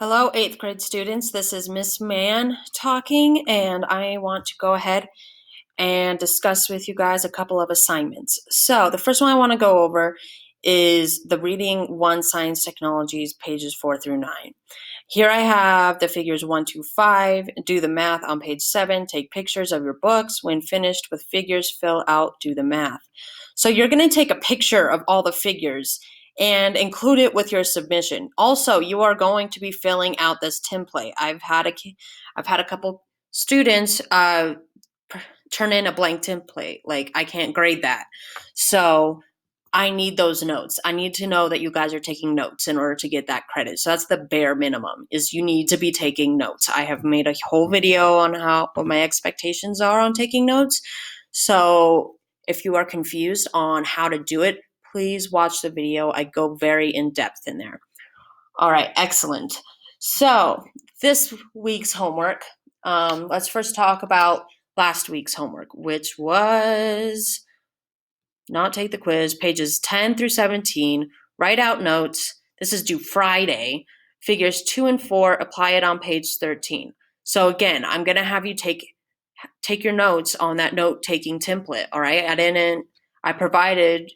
Hello, 8th grade students. This is Miss Mann talking, and I want to go ahead and discuss with you guys a couple of assignments. So the first one I want to go over is the Reading 1 Science Technologies, pages 4 through 9. Here I have the figures 1 to 5. Do the math on page 7. Take pictures of your books. When finished with figures, fill out, do the math. So you're going to take a picture of all the figures and include it with your submission. Also, you are going to be filling out this template. I've had a couple students turn in a blank template. Like, I can't grade that. So I need those notes. I need to know that you guys are taking notes in order to get that credit. So that's the bare minimum, is you need to be taking notes. I have made a whole video on what my expectations are on taking notes. So if you are confused on how to do it, please watch the video. I go very in depth in there. All right, excellent. So this week's homework, let's first talk about last week's homework, which was not take the quiz, pages 10 through 17, write out notes. This is due Friday. Figures 2 and 4, apply it on page 13. So again, I'm going to have you take your notes on that note-taking template, all right? I provided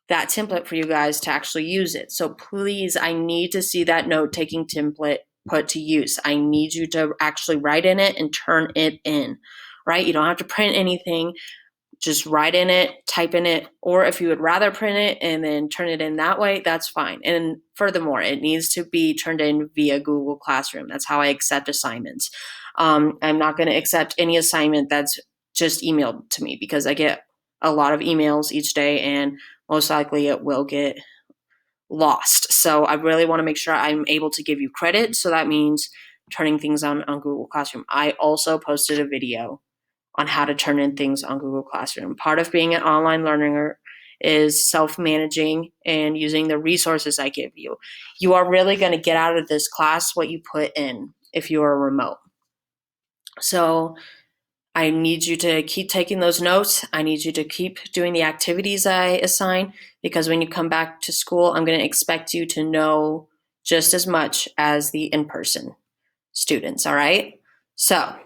that template for you guys to actually use it. So please, I need to see that note-taking template put to use. I need you to actually write in it and turn it in, right? You don't have to print anything. Just write in it, type in it, or if you would rather print it and then turn it in that way, that's fine. And furthermore, it needs to be turned in via Google Classroom. That's how I accept assignments. I'm not going to accept any assignment that's just emailed to me, because I get a lot of emails each day and most likely it will get lost. So I really want to make sure I'm able to give you credit. So that means turning things on Google Classroom. I also posted a video on how to turn in things on Google Classroom. Part of being an online learner is self-managing and using the resources I give you. You are really going to get out of this class what you put in if you are remote. So I need you to keep taking those notes. I need you to keep doing the activities I assign, because when you come back to school, I'm going to expect you to know just as much as the in-person students, all right? So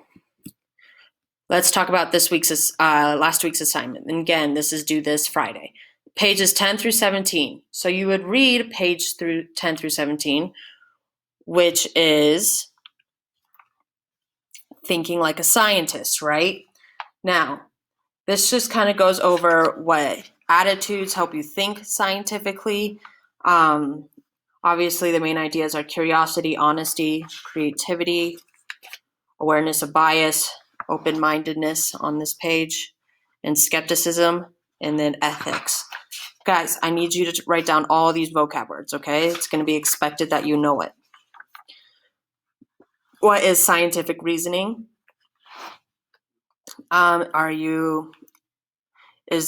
let's talk about last week's assignment. And again, this is due this Friday. Pages 10 through 17. So you would read page 10 through 17, which is thinking like a scientist, right? Now, this just kind of goes over what attitudes help you think scientifically. Obviously, the main ideas are curiosity, honesty, creativity, awareness of bias, open-mindedness on this page, and skepticism, and then ethics. Guys, I need you to write down all these vocab words, okay? It's going to be expected that you know it. What is scientific reasoning? Is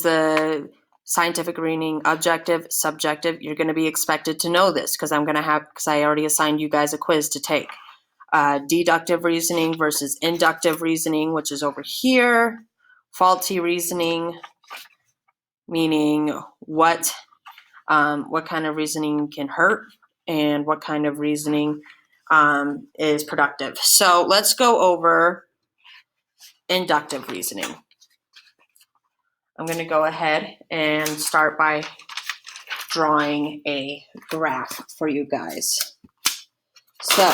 the scientific reasoning objective, subjective? You're going to be expected to know this, because I already assigned you guys a quiz to take. Deductive reasoning versus inductive reasoning, which is over here. Faulty reasoning, meaning what kind of reasoning can hurt and what kind of reasoning is productive. So let's go over inductive reasoning. I'm going to go ahead and start by drawing a graph for you guys. So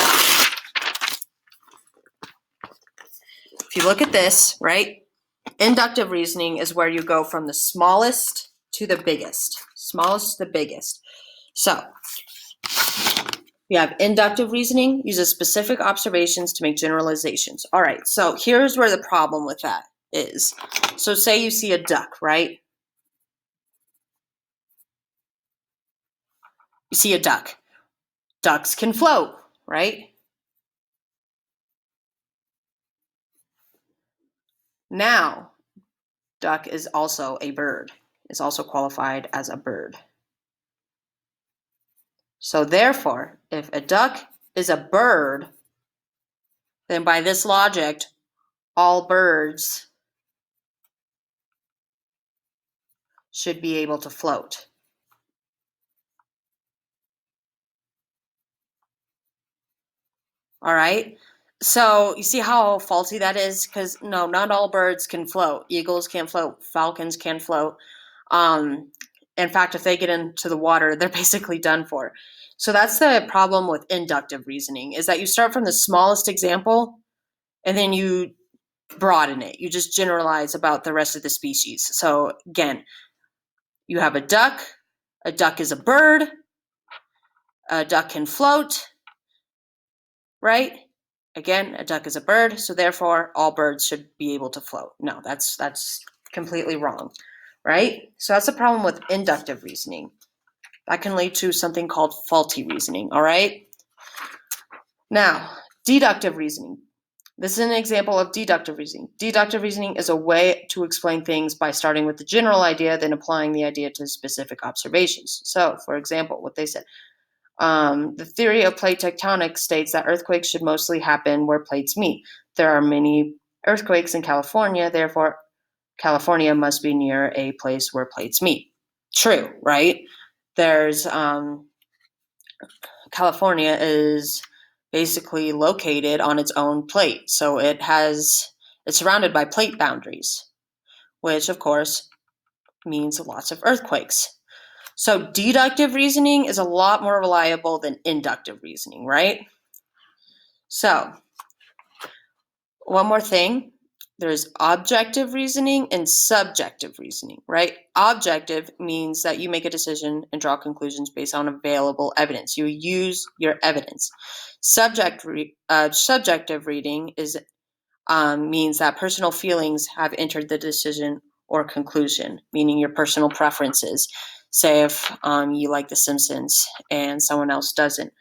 if you look at this, right? Inductive reasoning is where you go from the smallest to the biggest. Smallest to the biggest. So we have inductive reasoning, uses specific observations to make generalizations. All right, so here's where the problem with that is. So say you see a duck, right? You see a duck. Ducks can float, right? Now, duck is also a bird. It's also qualified as a bird. So therefore, if a duck is a bird, then by this logic, all birds should be able to float. All right. So you see how faulty that is? Because no, not all birds can float. Eagles can't float. Falcons can't float. Um, in fact, if they get into the water, they're basically done for. So that's the problem with inductive reasoning, is that you start from the smallest example and then you broaden it. You just generalize about the rest of the species. So again, you have a duck. A duck is a bird. A duck can float, right? Again, a duck is a bird, so therefore all birds should be able to float. No, that's completely wrong, right? So that's the problem with inductive reasoning. That can lead to something called faulty reasoning, all right? Now, deductive reasoning. This is an example of deductive reasoning. Deductive reasoning is a way to explain things by starting with the general idea, then applying the idea to specific observations. So, for example, what they said, the theory of plate tectonics states that earthquakes should mostly happen where plates meet. There are many earthquakes in California, therefore California must be near a place where plates meet. True, right? There's California is basically located on its own plate, so it's surrounded by plate boundaries, which of course means lots of earthquakes. So deductive reasoning is a lot more reliable than inductive reasoning, right? So one more thing, there's objective reasoning and subjective reasoning, right? Objective means that you make a decision and draw conclusions based on available evidence. You use your evidence. Subjective reading means that personal feelings have entered the decision or conclusion, meaning your personal preferences. Say if you like The Simpsons and someone else doesn't.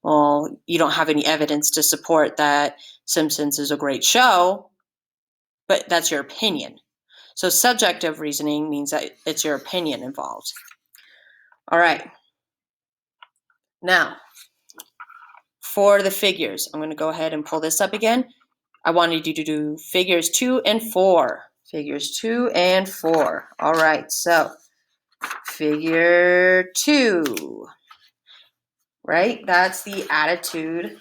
Well, you don't have any evidence to support that Simpsons is a great show, but that's your opinion. So subjective reasoning means that it's your opinion involved. All right. Now, for the figures, I'm going to go ahead and pull this up again. I wanted you to do figures 2 and 4. Figures 2 and 4. All right, so figure 2, right? That's the attitude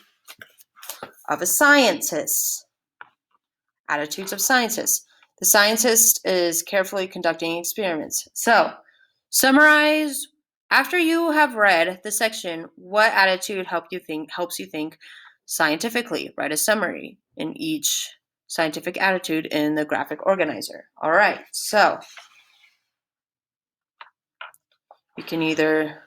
of a scientist. Attitudes of scientists. The scientist is carefully conducting experiments. So, summarize after you have read the section, what attitude helps you think scientifically. Write a summary in each scientific attitude in the graphic organizer. All right, so you can either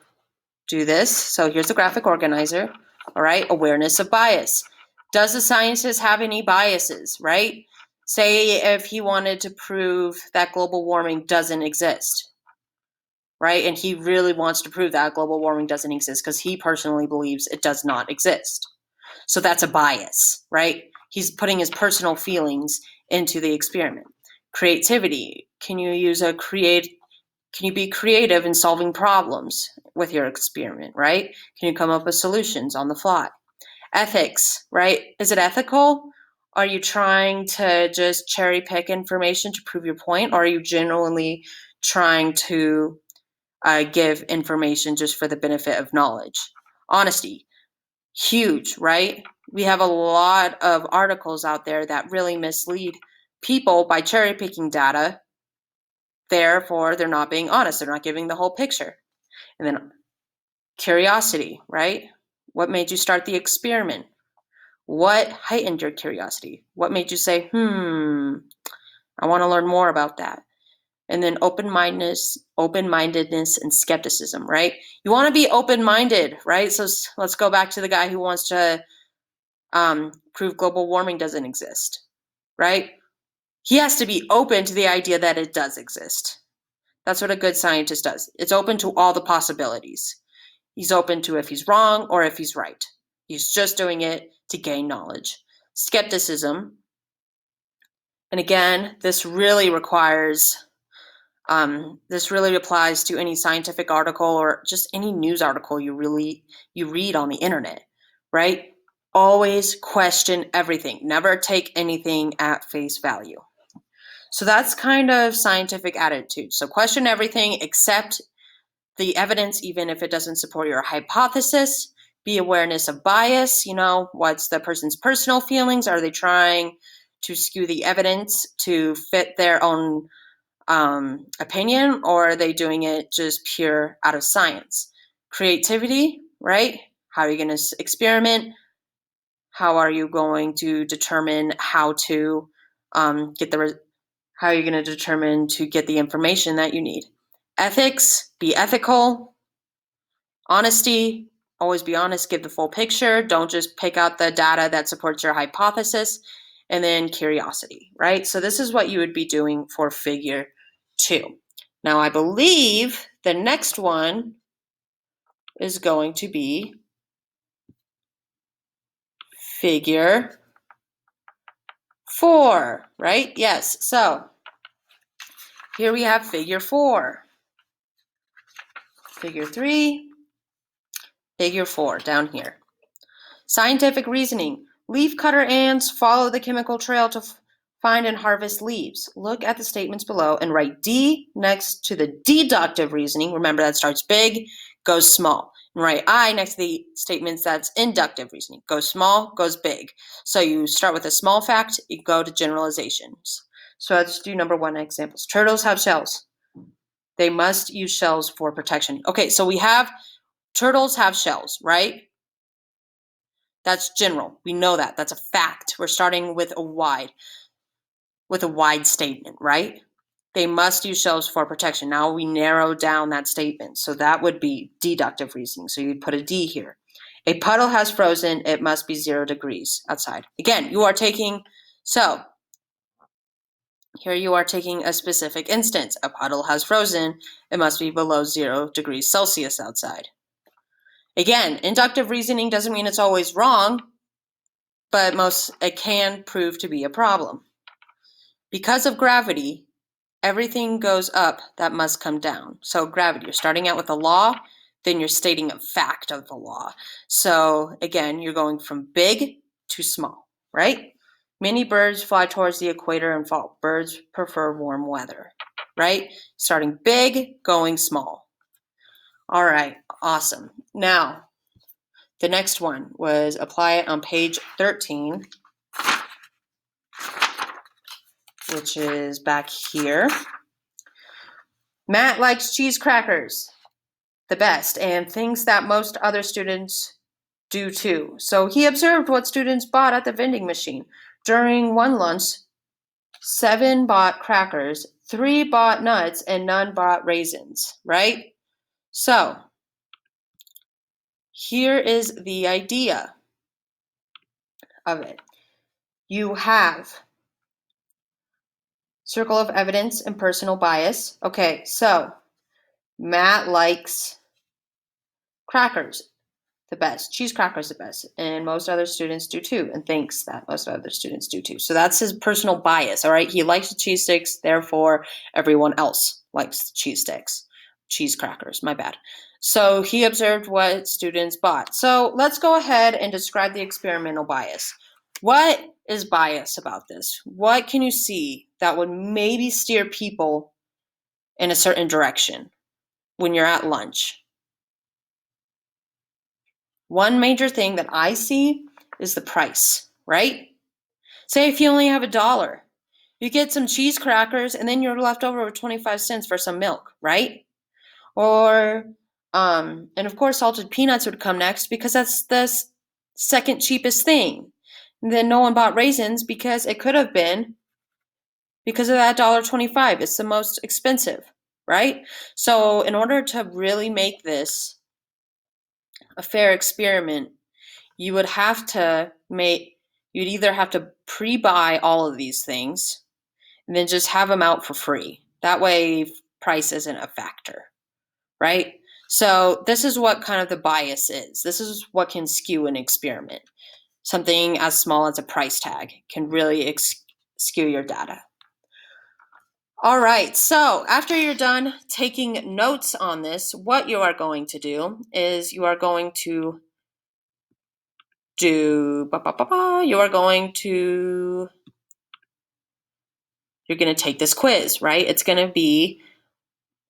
do this. So here's the graphic organizer. All right, awareness of bias. Does the scientist have any biases, right? Say if he wanted to prove that global warming doesn't exist, right? And he really wants to prove that global warming doesn't exist because he personally believes it does not exist. So that's a bias, right? He's putting his personal feelings into the experiment. Creativity. Can you be creative in solving problems with your experiment, right? Can you come up with solutions on the fly? Ethics, right? Is it ethical? Are you trying to just cherry pick information to prove your point? Or are you genuinely trying to give information just for the benefit of knowledge? Honesty, huge, right? We have a lot of articles out there that really mislead people by cherry picking data. Therefore, they're not being honest. They're not giving the whole picture. And then curiosity, right? What made you start the experiment? What heightened your curiosity? What made you say, I want to learn more about that? And then open-mindedness and skepticism, right? You want to be open-minded, right? So let's go back to the guy who wants to prove global warming doesn't exist, right? He has to be open to the idea that it does exist. That's what a good scientist does. It's open to all the possibilities. He's open to if he's wrong or if he's right. He's just doing it to gain knowledge. Skepticism, and again, this really applies to any scientific article or just any news article you read on the internet, right? Always question everything. Never take anything at face value. So that's kind of scientific attitude. So question everything, accept the evidence even if it doesn't support your hypothesis. Be awareness of bias. What's the person's personal feelings? Are they trying to skew the evidence to fit their own opinion, or are they doing it just pure out of science? Creativity, right? How are you going to experiment? How are you going to determine how to how are you going to determine to get the information that you need? Ethics, be ethical. Honesty, always be honest, give the full picture. Don't just pick out the data that supports your hypothesis. And then curiosity, right? So this is what you would be doing for figure 2. Now, I believe the next one is going to be figure 4, right? Yes, so here we have figure 4. Figure 3, figure 4 down here. Scientific reasoning. Leaf cutter ants follow the chemical trail to find and harvest leaves. Look at the statements below and write D next to the deductive reasoning. Remember, that starts big, goes small. And write I next to the statements that's inductive reasoning. Goes small, goes big. So you start with a small fact, you go to generalizations. So let's do number 1 examples. Turtles have shells. They must use shells for protection. Okay, so we have turtles have shells, right? That's general. We know that. That's a fact. We're starting with a wide statement, right? They must use shells for protection. Now we narrow down that statement. So that would be deductive reasoning. So you'd put a D here. A puddle has frozen. It must be 0 degrees outside. Again, you are taking, so here you are taking a specific instance. A puddle has frozen. It must be below 0 degrees Celsius outside. Again, inductive reasoning doesn't mean it's always wrong, but it can prove to be a problem. Because of gravity, everything goes up that must come down. So gravity, you're starting out with a law, then you're stating a fact of the law. So again, you're going from big to small, right? Many birds fly towards the equator and fall. Birds prefer warm weather, right? Starting big, going small. All right, awesome. Now, the next one was apply it on page 13, which is back here. Matt likes cheese crackers the best and thinks that most other students do too. So he observed what students bought at the vending machine. During one lunch, 7 bought crackers, 3 bought nuts, and none bought raisins, right? So here is the idea of it. You have circle of evidence and personal bias. Okay, so Matt likes crackers the best, cheese crackers the best, and most other students do too, and thinks that most other students do too. So that's his personal bias, all right? He likes the cheese sticks, therefore everyone else likes cheese sticks, cheese crackers, my bad. So he observed what students bought. So let's go ahead and describe the experimental bias. What is bias about this? What can you see that would maybe steer people in a certain direction when you're at lunch? One major thing that I see is the price, right? Say if you only have $1, you get some cheese crackers and then you're left over with 25 cents for some milk, right? Or, and of course salted peanuts would come next because that's the second cheapest thing. And then no one bought raisins because it could have been because of that $1.25. It's the most expensive, right? So in order to really make this a fair experiment, you'd either have to pre-buy all of these things and then just have them out for free. That way price isn't a factor, right? So this is what kind of the bias is. This is what can skew an experiment. Something as small as a price tag can really skew your data. All right, so after you're done taking notes on this, what you are going to do is you're going to take this quiz, right? It's going to be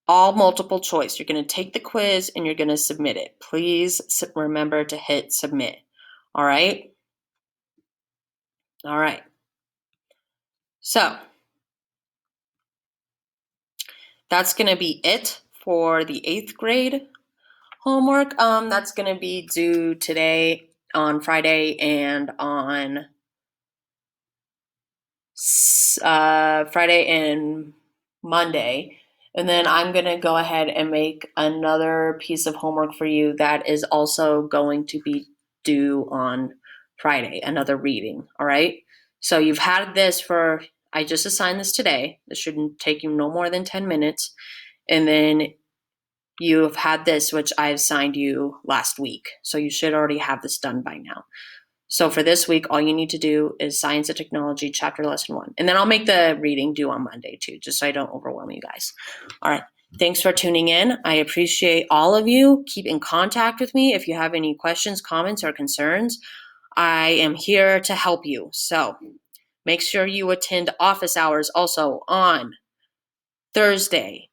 all multiple choice. You're going to take the quiz and you're going to submit it. Please remember to hit submit. All right? All right. So that's going to be it for the 8th grade homework. That's going to be due today on Friday and on Friday and Monday. And then I'm going to go ahead and make another piece of homework for you that is also going to be due on Friday, another reading. All right. So you've had this for, I just assigned this today. This shouldn't take you no more than 10 minutes. And then you've had this, which I assigned you last week. So you should already have this done by now. So for this week, all you need to do is Science and Technology, chapter lesson 1. And then I'll make the reading due on Monday too, just so I don't overwhelm you guys. All right. Thanks for tuning in. I appreciate all of you. Keep in contact with me if you have any questions, comments, or concerns. I am here to help you. So make sure you attend office hours also on Thursday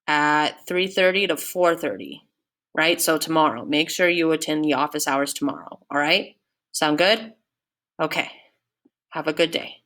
at 3:30 to 4:30, right? So tomorrow, make sure you attend the office hours tomorrow. All right? Sound good? Okay. Have a good day.